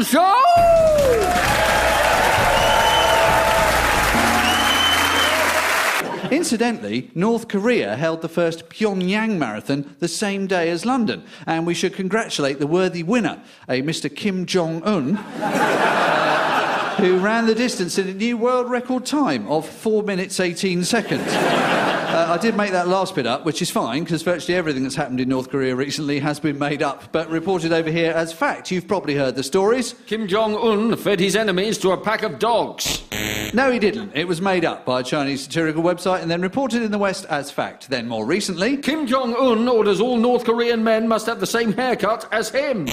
Show! Incidentally, North Korea held the first Pyongyang marathon the same day as London, and we should congratulate the worthy winner, a Mr. Kim Jong-Un, who ran the distance in a new world record time of 4 minutes 18 seconds. I did make that last bit up, which is fine, because virtually everything that's happened in North Korea recently has been made up, but reported over here as fact. You've probably heard the stories. Kim Jong-un fed his enemies to a pack of dogs. No, he didn't. It was made up by a Chinese satirical website and then reported in the West as fact. Then, more recently... Kim Jong-un orders all North Korean men must have the same haircut as him.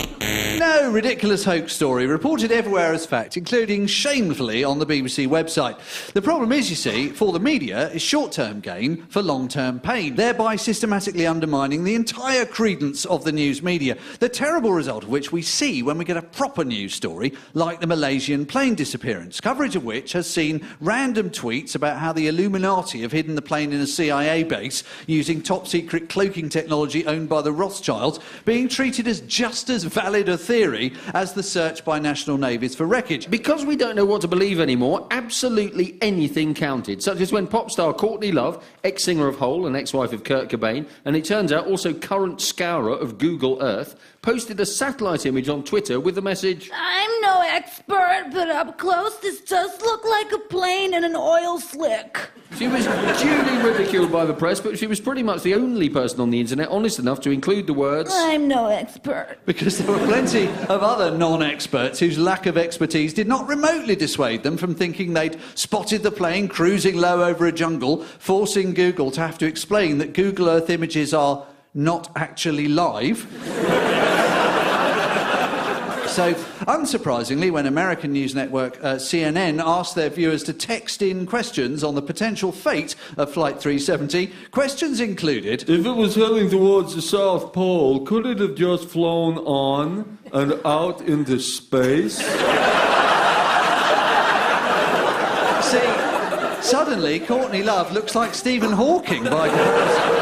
No, ridiculous hoax story, reported everywhere as fact, including shamefully on the BBC website. The problem is, you see, for the media, is short-term gain for long-term pain, thereby systematically undermining the entire credence of the news media. The terrible result of which we see when we get a proper news story, like the Malaysian plane disappearance, coverage of which has seen random tweets about how the Illuminati have hidden the plane in a CIA base using top-secret cloaking technology owned by the Rothschilds, being treated as just as valid a theory as the search by national navies for wreckage. Because we don't know what to believe anymore, absolutely anything counted, such as when pop star Courtney Love, ex-singer of Hole and ex-wife of Kurt Cobain, and it turns out also current scourer of Google Earth, posted a satellite image on Twitter with the message, "I'm no expert, but up close this does look like a plane in an oil slick." She was duly ridiculed by the press, but she was pretty much the only person on the internet honest enough to include the words, "I'm no expert." Because there were plenty of other non-experts whose lack of expertise did not remotely dissuade them from thinking they'd spotted the plane cruising low over a jungle, forcing Google to have to explain that Google Earth images are not actually live. So, unsurprisingly, when American news network CNN asked their viewers to text in questions on the potential fate of Flight 370, questions included... If it was heading towards the South Pole, could it have just flown on and out into space? See, suddenly Courtney Love looks like Stephen Hawking by comparison.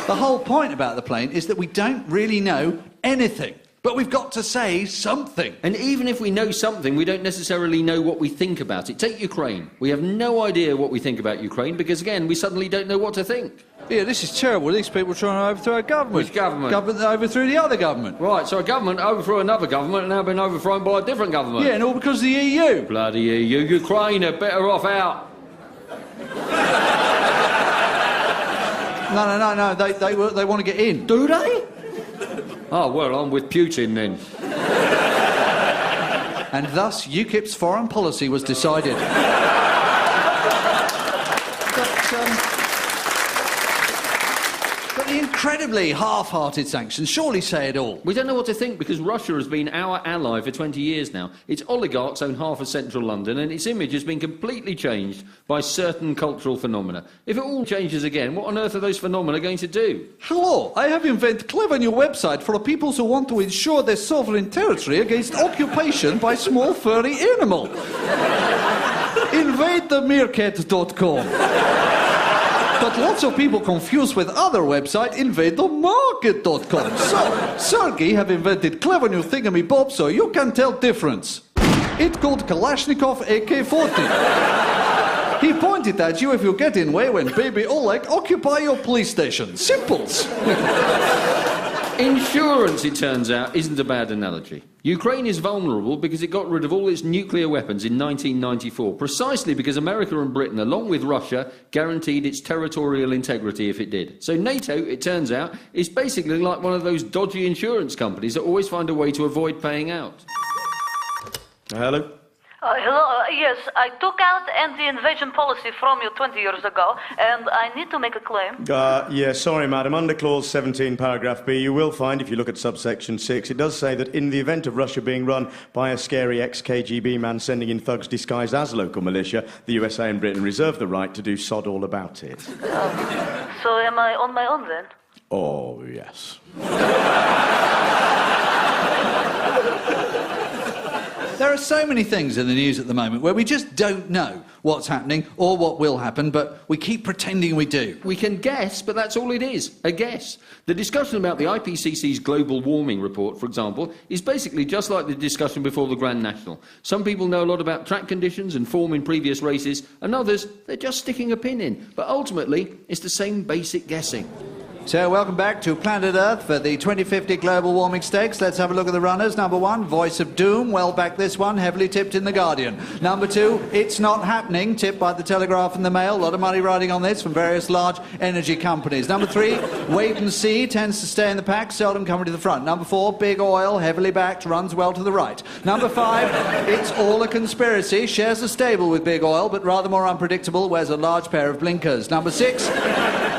The whole point about the plane is that we don't really know anything. But we've got to say something. And even if we know something, we don't necessarily know what we think about it. Take Ukraine. We have no idea what we think about Ukraine because, again, we suddenly don't know what to think. Yeah, this is terrible. These people are trying to overthrow our government. Which government? Government that overthrew the other government. Right, so a government overthrew another government and now been overthrown by a different government. Yeah, and all because of the EU. Bloody EU. Ukraine are better off out. No. They want to get in. Do they? Oh, well, I'm with Putin then. And thus, UKIP's foreign policy was decided. But the incredibly half-hearted sanctions surely say it all. We don't know what to think because Russia has been our ally for 20 years now. Its oligarchs own half of central London and its image has been completely changed by certain cultural phenomena. If it all changes again, what on earth are those phenomena going to do? Hello, I have invented a clever new website for peoples who want to ensure their sovereign territory against occupation by small furry animal. InvadeTheMeerkat.com. But lots of people confuse with other website, InvadeTheMarket.com. So, Sergey have invented clever new thingamy-bob so you can tell difference. It's called Kalashnikov AK-40. He pointed at you if you get in way when baby Oleg occupy your police station. Simples. Insurance, it turns out, isn't a bad analogy. Ukraine is vulnerable because it got rid of all its nuclear weapons in 1994, precisely because America and Britain, along with Russia, guaranteed its territorial integrity if it did. So NATO, it turns out, is basically like one of those dodgy insurance companies that always find a way to avoid paying out. Hello? Hello, yes, I took out anti-invasion policy from you 20 years ago, and I need to make a claim. Yes, sorry, madam. Under Clause 17, paragraph B, you will find, if you look at subsection 6, it does say that in the event of Russia being run by a scary ex-KGB man sending in thugs disguised as local militia, the USA and Britain reserve the right to do sod all about it. So am I on my own then? Oh, yes. There are so many things in the news at the moment where we just don't know what's happening or what will happen, but we keep pretending we do. We can guess, but that's all it is, a guess. The discussion about the IPCC's global warming report, for example, is basically just like the discussion before the Grand National. Some people know a lot about track conditions and form in previous races, and others, they're just sticking a pin in. But ultimately, it's the same basic guessing. So, welcome back to Planet Earth for the 2050 Global Warming Stakes. Let's have a look at the runners. Number 1, Voice of Doom. Well back this one, heavily tipped in The Guardian. Number 2, It's Not Happening, tipped by The Telegraph and The Mail. A lot of money riding on this from various large energy companies. Number 3, Wait and See, tends to stay in the pack, seldom coming to the front. Number 4, Big Oil, heavily backed, runs well to the right. Number 5, It's All a Conspiracy, shares are stable with Big Oil, but rather more unpredictable, wears a large pair of blinkers. Number 6,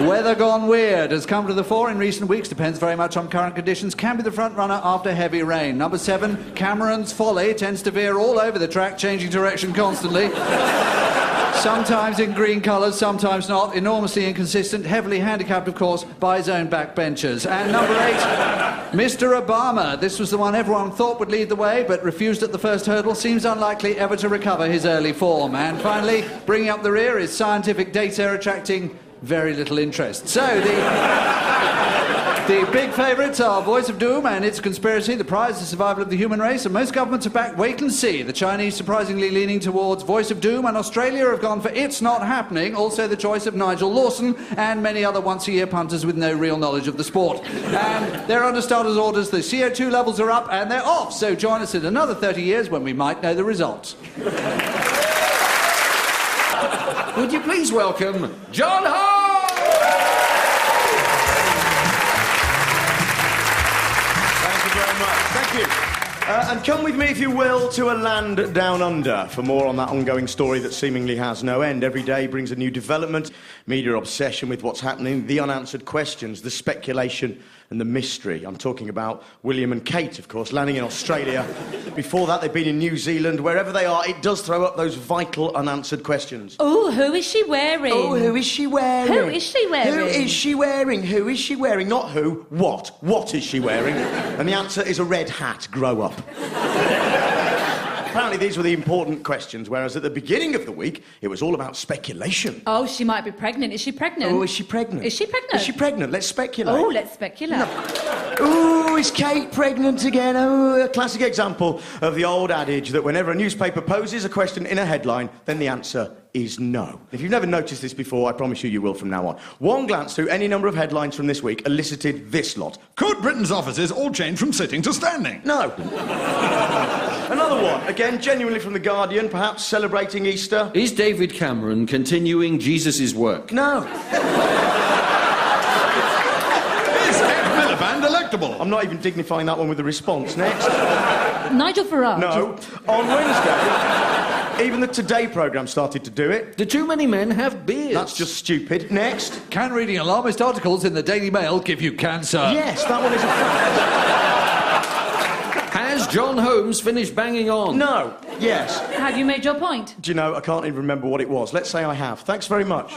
Weather Gone Weird has come to the fore in recent weeks, depends very much on current conditions, can be the front runner after heavy rain. Number 7, Cameron's Folly, tends to veer all over the track, changing direction constantly. Sometimes in green colours, sometimes not, enormously inconsistent, heavily handicapped, of course, by his own backbenchers. And number 8, Mr. Obama. This was the one everyone thought would lead the way, but refused at the first hurdle, seems unlikely ever to recover his early form. And finally, bringing up the rear is scientific data attracting very little interest. So, the big favourites are Voice of Doom and It's a Conspiracy, the prize, the survival of the human race, and most governments are back Wait and See. The Chinese surprisingly leaning towards Voice of Doom, and Australia have gone for It's Not Happening, also the choice of Nigel Lawson and many other once-a-year punters with no real knowledge of the sport. And they're under starters' orders, the CO2 levels are up and they're off, so join us in another 30 years when we might know the results. Would you please welcome John Holmes? Thank you. And come with me, if you will, to a land down under for more on that ongoing story that seemingly has no end. Every day brings a new development, media obsession with what's happening, the unanswered questions, the speculation and the mystery. I'm talking about William and Kate, of course, landing in Australia. Before that, they've been in New Zealand. Wherever they are, it does throw up those vital unanswered questions. Oh, who is she wearing? Oh, who is she wearing? Who is she wearing? Who is she wearing? Who is she wearing? Not who, what? What is she wearing? And the answer is a red hat. Grow up. Apparently these were the important questions, whereas at the beginning of the week, it was all about speculation. Oh, she might be pregnant. Is she pregnant? Oh, is she pregnant? Is she pregnant? Is she pregnant? Let's speculate. Oh, let's speculate. No. Oh, is Kate pregnant again? Oh, a classic example of the old adage that whenever a newspaper poses a question in a headline, then the answer is no. If you've never noticed this before, I promise you will from now on. One glance through any number of headlines from this week elicited this lot. Could Britain's offices all change from sitting to standing? No. Another one, again, genuinely from The Guardian, perhaps celebrating Easter. Is David Cameron continuing Jesus' work? No. Is Ed Miliband electable? I'm not even dignifying that one with a response. Next. Nigel Farage. No. On Wednesday, even the Today programme started to do it. Do too many men have beards? That's just stupid. Next. Can reading alarmist articles in the Daily Mail give you cancer? Yes, that one is a fact. Has John Holmes finished banging on? No. Yes. Have you made your point? Do you know, I can't even remember what it was. Let's say I have. Thanks very much.